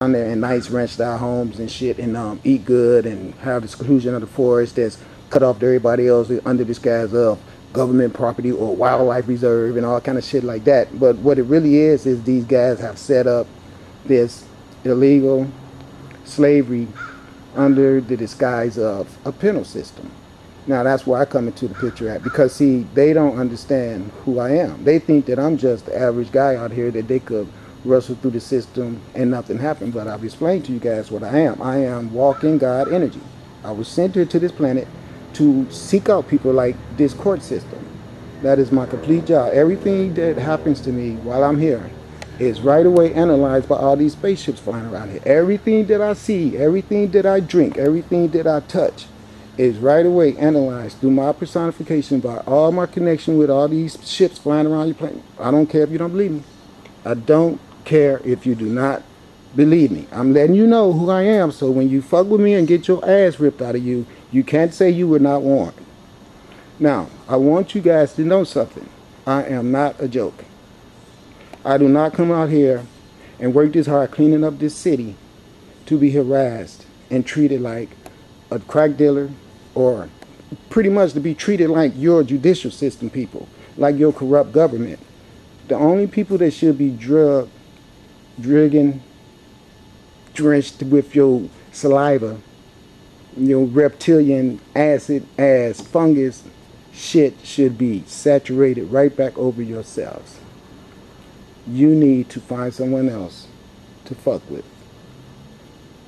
down there in nice ranch style homes and shit, and eat good and have the seclusion of the forest that's cut off to everybody else under the skies of government property or wildlife reserve and all kind of shit like that. But what it really is these guys have set up this illegal slavery under the disguise of a penal system. Now that's where I come into the picture at, because see, they don't understand who I am. They think that I'm just the average guy out here that they could wrestle through the system and nothing happened. But I've explained to you guys what I am. I am walking God energy. I was sent here to this planet to seek out people like this court system. That is my complete job. Everything that happens to me while I'm here is right away analyzed by all these spaceships flying around here. Everything that I see, everything that I drink, everything that I touch is right away analyzed through my personification by all my connection with all these ships flying around your planet. I don't care if you don't believe me. I don't care if you do not believe me. I'm letting you know who I am, so when you fuck with me and get your ass ripped out of you, you can't say you were not warned. Now, I want you guys to know something. I am not a joke. I do not come out here and work this hard cleaning up this city to be harassed and treated like a crack dealer, or pretty much to be treated like your judicial system people, like your corrupt government. The only people that should be drugging, drenched with your saliva, your reptilian acid ass fungus shit should be saturated right back over your cells. You need to find someone else to fuck with.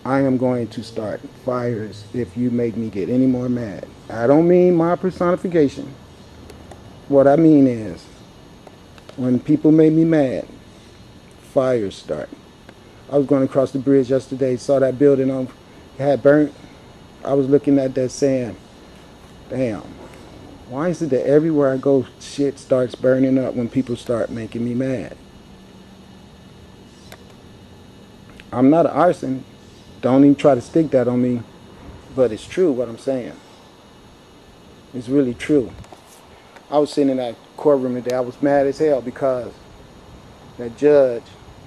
I am going to start fires if you make me get any more mad. I don't mean my personification. What I mean is, when people make me mad, fires start. I was going across the bridge yesterday, saw that building had burnt. I was looking at that saying, damn, why is it that everywhere I go, shit starts burning up when people start making me mad? I'm not an arson. Don't even try to stick that on me. But it's true what I'm saying. It's really true. I was sitting in that courtroom today. I was mad as hell because that judge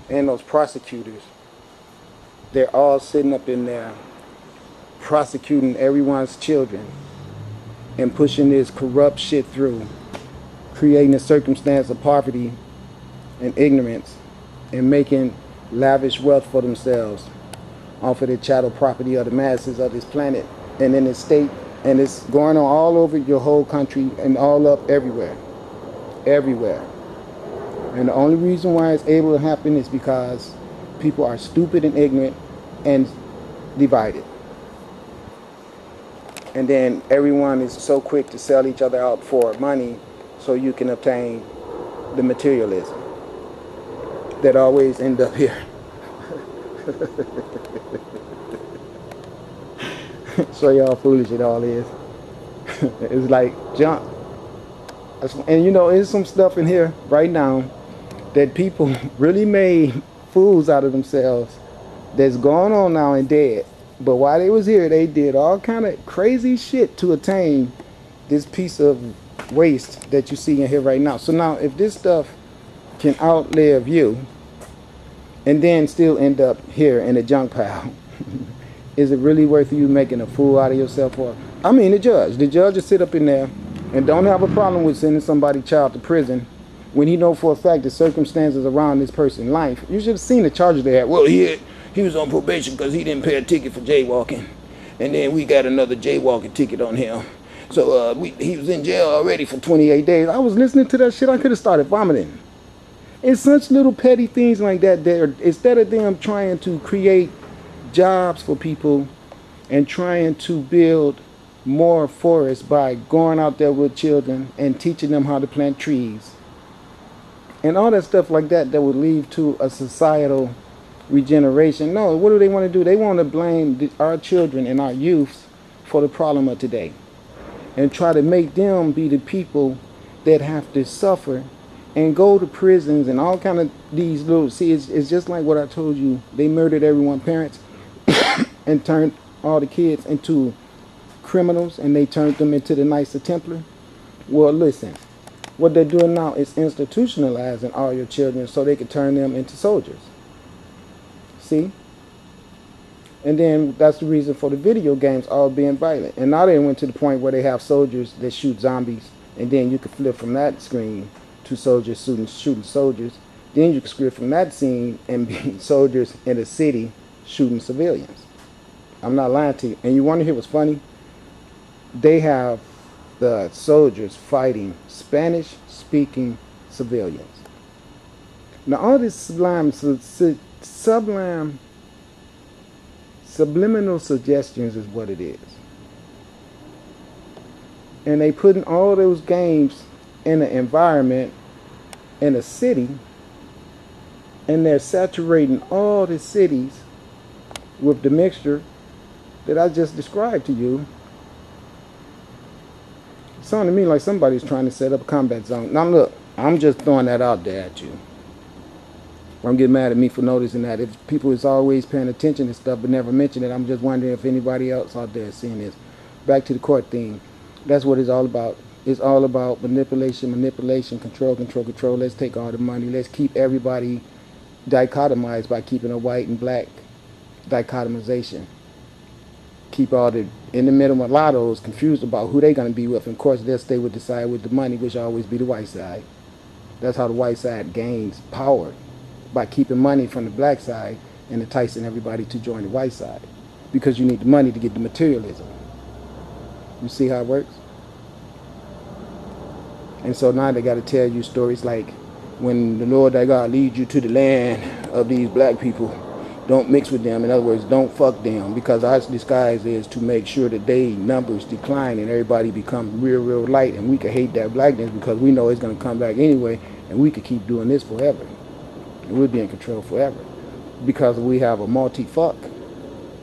and those prosecutors, they're all sitting up in there prosecuting everyone's children and pushing this corrupt shit through, creating a circumstance of poverty and ignorance and making lavish wealth for themselves off of the chattel property of the masses of this planet and in this state. And it's going on all over your whole country and all up everywhere. Everywhere. And the only reason why it's able to happen is because people are stupid and ignorant and divided. And then everyone is so quick to sell each other out for money so you can obtain the materialism that always end up here. So y'all foolish it all is. It's like junk. And you know, there's some stuff in here right now that people really made fools out of themselves that's going on now and dead. But while they was here, they did all kind of crazy shit to attain this piece of waste that you see in here right now. So now if this stuff can outlive you and then still end up here in a junk pile, is it really worth you making a fool out of yourself for? I mean, the judge will sit up in there and don't have a problem with sending somebody's child to prison when he know for a fact the circumstances around this person's life. You should have seen the charges they had. Well, he was on probation because he didn't pay a ticket for jaywalking, and then we got another jaywalking ticket on him. So he was in jail already for 28 days. I was listening to that shit. I could have started vomiting. It's such little petty things like that there. Instead of them trying to create jobs for people and trying to build more forests by going out there with children and teaching them how to plant trees and all that stuff like that that would lead to a societal regeneration. No, what do they want to do? They want to blame our children and our youth for the problem of today and try to make them be the people that have to suffer and go to prisons and all kind of these little, see, it's just like what I told you. They murdered everyone's parents and turned all the kids into criminals, and they turned them into the Knights of Templar. Well, listen, what they're doing now is institutionalizing all your children so they can turn them into soldiers. See? And then that's the reason for the video games all being violent. And now they went to the point where they have soldiers that shoot zombies, and then you can flip from that screen to soldiers shooting soldiers. Then you can script from that scene and be soldiers in a city shooting civilians. I'm not lying to you. And you want to hear what's funny? They have the soldiers fighting Spanish-speaking civilians. Now all this subliminal suggestions is what it is. And they putting all those games in an environment, in a city, and they're saturating all the cities with the mixture that I just described to you. It sounded to me like somebody's trying to set up a combat zone. Now look, I'm just throwing that out there at you. Don't get mad at me for noticing that. If people is always paying attention to stuff but never mention it, I'm just wondering if anybody else out there is seeing this. Back to the court thing. That's what it's all about. It's all about manipulation, control. Let's take all the money. Let's keep everybody dichotomized by keeping a white and black dichotomization. Keep all the in the middle mulattoes confused about who they're going to be with. And of course, they'll stay with the side with the money, which will always be the white side. That's how the white side gains power, by keeping money from the black side and enticing everybody to join the white side, because you need the money to get the materialism. You see how it works? And so now they got to tell you stories like, when the Lord thy God leads you to the land of these black people, don't mix with them. In other words, don't fuck them, because our disguise is to make sure that they numbers decline and everybody become real light, and we can hate that blackness because we know it's going to come back anyway, and we could keep doing this forever. We'll be in control forever. Because we have a multi-fuck,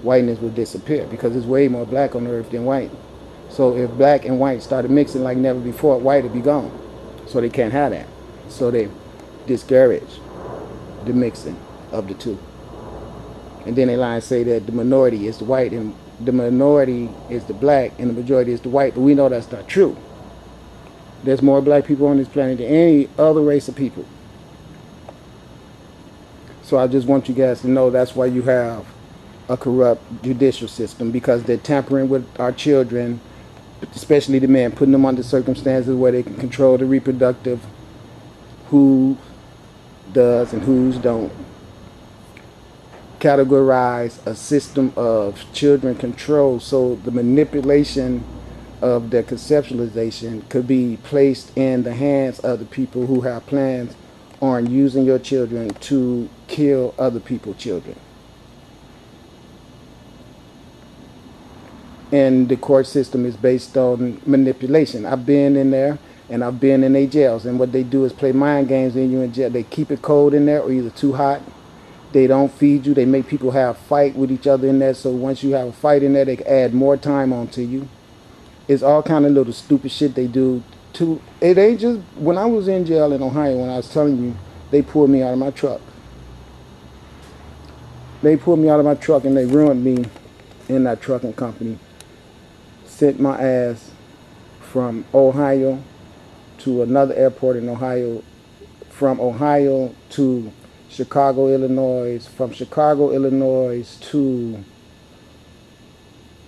whiteness will disappear, because there's way more black on earth than white. So if black and white started mixing like never before, white would be gone. So they can't have that. So they discourage the mixing of the two. And then they lie and say that the minority is the white and the minority is the black and the majority is the white. But we know that's not true. There's more black people on this planet than any other race of people. So I just want you guys to know that's why you have a corrupt judicial system, because they're tampering with our children, especially the men, putting them under circumstances where they can control the reproductive, who does and who's don't. Categorize a system of children control, so the manipulation of their conceptualization could be placed in the hands of the people who have plans on using your children to kill other people's children. And the court system is based on manipulation. I've been in there, and I've been in their jails, and what they do is play mind games in you in jail. They keep it cold in there, or either too hot. They don't feed you. They make people have fight with each other in there, so once you have a fight in there, they can add more time onto you. It's all kind of little stupid shit they do. It ain't just, when I was in jail in Ohio, when I was telling you, they pulled me out of my truck. They pulled me out of my truck and they ruined me in that trucking company. Sent my ass from Ohio to another airport in Ohio, from Ohio to Chicago, Illinois, from Chicago, Illinois to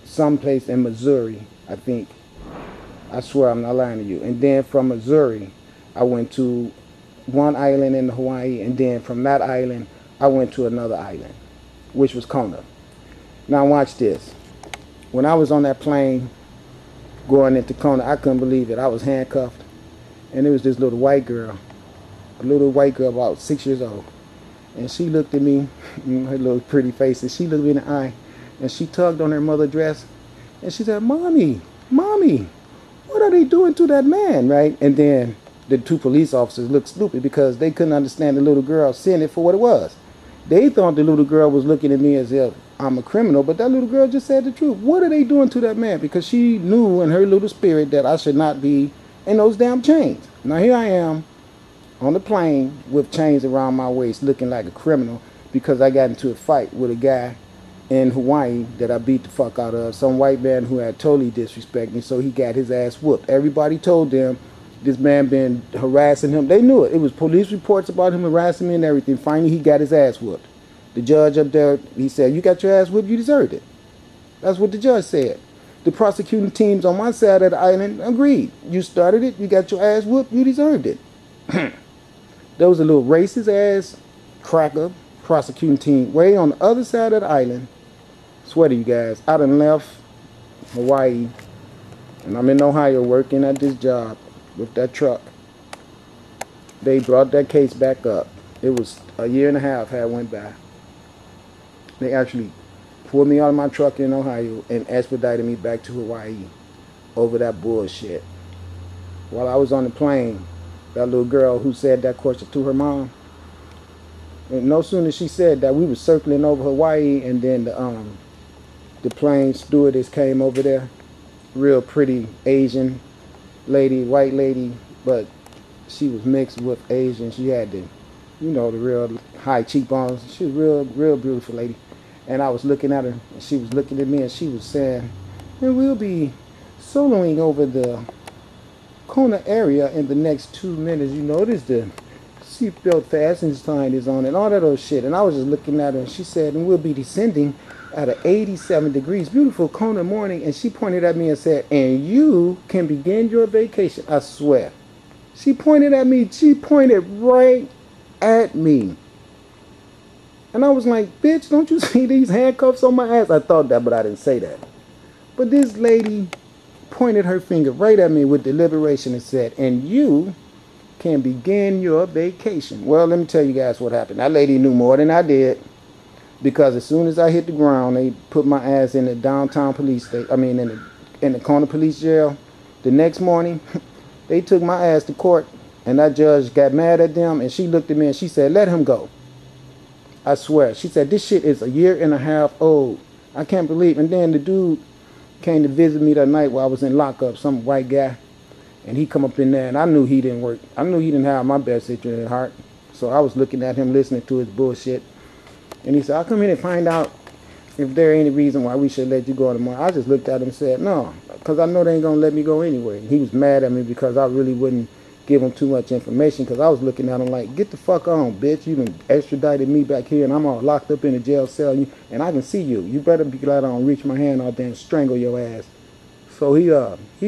someplace in Missouri, I think. I swear I'm not lying to you. And then from Missouri, I went to one island in Hawaii, and then from that island, I went to another island, which was Kona. Now watch this. When I was on that plane going into Kona, I couldn't believe it. I was handcuffed, and there was this little white girl, a little white girl about 6 years old. And she looked at me, her little pretty face, and she looked me in the eye, and she tugged on her mother's dress, and she said, "Mommy, Mommy, what are they doing to that man?" Right? And then the two police officers looked stupid because they couldn't understand the little girl seeing it for what it was. They thought the little girl was looking at me as if I'm a criminal, but that little girl just said the truth. What are they doing to that man? Because she knew in her little spirit that I should not be in those damn chains. Now here I am on the plane with chains around my waist looking like a criminal because I got into a fight with a guy in Hawaii that I beat the fuck out of, some white man who had totally disrespected me, so he got his ass whooped. Everybody told them this man been harassing him. They knew it. It was police reports about him harassing me and everything. Finally, he got his ass whooped. The judge up there, he said, you got your ass whipped, you deserved it. That's what the judge said. The prosecuting teams on my side of the island agreed. You started it, you got your ass whooped, you deserved it. There was a little racist ass cracker prosecuting team way on the other side of the island. Swear to you guys, I done left Hawaii and I'm in Ohio working at this job with that truck. They brought that case back up. It was a year and a half had went by. They actually pulled me out of my truck in Ohio and expedited me back to Hawaii over that bullshit. While I was on the plane, that little girl who said that question to her mom, and no sooner she said that, we were circling over Hawaii, and then the plane stewardess came over there, real pretty Asian lady, white lady, but she was mixed with Asian. She had the, you know, the real high cheekbones. She was real beautiful lady. And I was looking at her, and she was looking at me, and she was saying, and we'll be soloing over the Kona area in the next 2 minutes. You notice the seatbelt fastening sign is on and all that old shit. And I was just looking at her, and she said, and we'll be descending at 87 degrees. Beautiful Kona morning. And she pointed at me and said, and you can begin your vacation. I swear. She pointed at me. She pointed right at me. And I was like, bitch, don't you see these handcuffs on my ass? I thought that, but I didn't say that. But this lady pointed her finger right at me with deliberation and said, and you can begin your vacation. Well, let me tell you guys what happened. That lady knew more than I did, because as soon as I hit the ground, they put my ass in the downtown police station. I mean, in the Kona police jail. The next morning, they took my ass to court, and that judge got mad at them, and she looked at me and she said, let him go. I swear. She said, this shit is a year and a half old. I can't believe. And then the dude came to visit me that night while I was in lockup, some white guy. And he come up in there, and I knew he didn't work. I knew he didn't have my best interest at heart. So I was looking at him, listening to his bullshit. And he said, I'll come in and find out if there ain't any reason why we should let you go tomorrow. I just looked at him and said, no, because I know they ain't going to let me go anyway. And he was mad at me because I really wouldn't give him too much information, because I was looking at him like, get the fuck on, bitch. You done extradited me back here, and I'm all locked up in a jail cell, and I can see you. You better be glad I don't reach my hand out there and strangle your ass. So he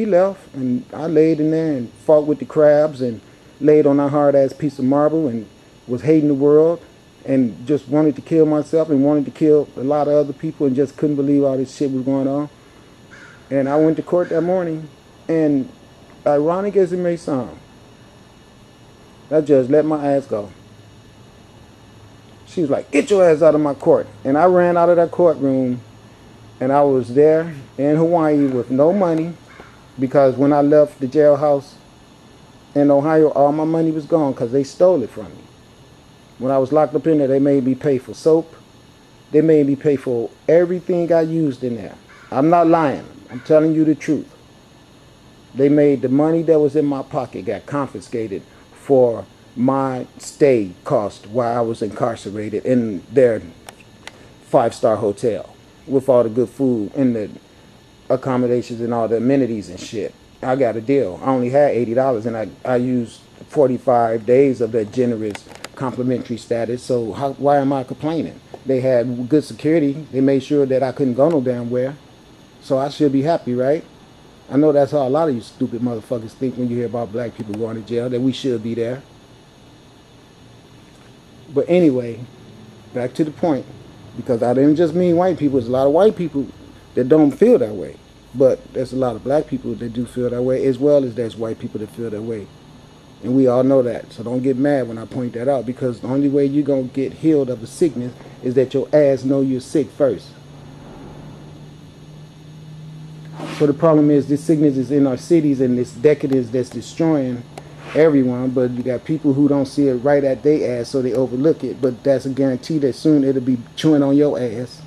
left, and I laid in there and fought with the crabs and laid on that hard-ass piece of marble and was hating the world and just wanted to kill myself and wanted to kill a lot of other people and just couldn't believe all this shit was going on. And I went to court that morning, and ironic as it may sound, that judge let my ass go. She was like, get your ass out of my court. And I ran out of that courtroom, and I was there in Hawaii with no money, because when I left the jailhouse in Ohio, all my money was gone because they stole it from me. When I was locked up in there, they made me pay for soap. They made me pay for everything I used in there. I'm not lying. I'm telling you the truth. They made the money that was in my pocket got confiscated for my stay cost while I was incarcerated in their 5-star hotel with all the good food and the accommodations and all the amenities and shit. I got a deal. I only had $80, and I used 45 days of that generous complimentary status, so why am I complaining? They had good security. They made sure that I couldn't go no damn where, so I should be happy, right? I know that's how a lot of you stupid motherfuckers think when you hear about black people going to jail, that we should be there. But anyway, back to the point, because I didn't just mean white people. There's a lot of white people that don't feel that way, but there's a lot of black people that do feel that way, as well as there's white people that feel that way. And we all know that, so don't get mad when I point that out, because the only way you're going to get healed of a sickness is that your ass know you're sick first. So the problem is, this sickness is in our cities, and this decadence that's destroying everyone, but you got people who don't see it right at their ass, so they overlook it. But that's a guarantee that soon it'll be chewing on your ass.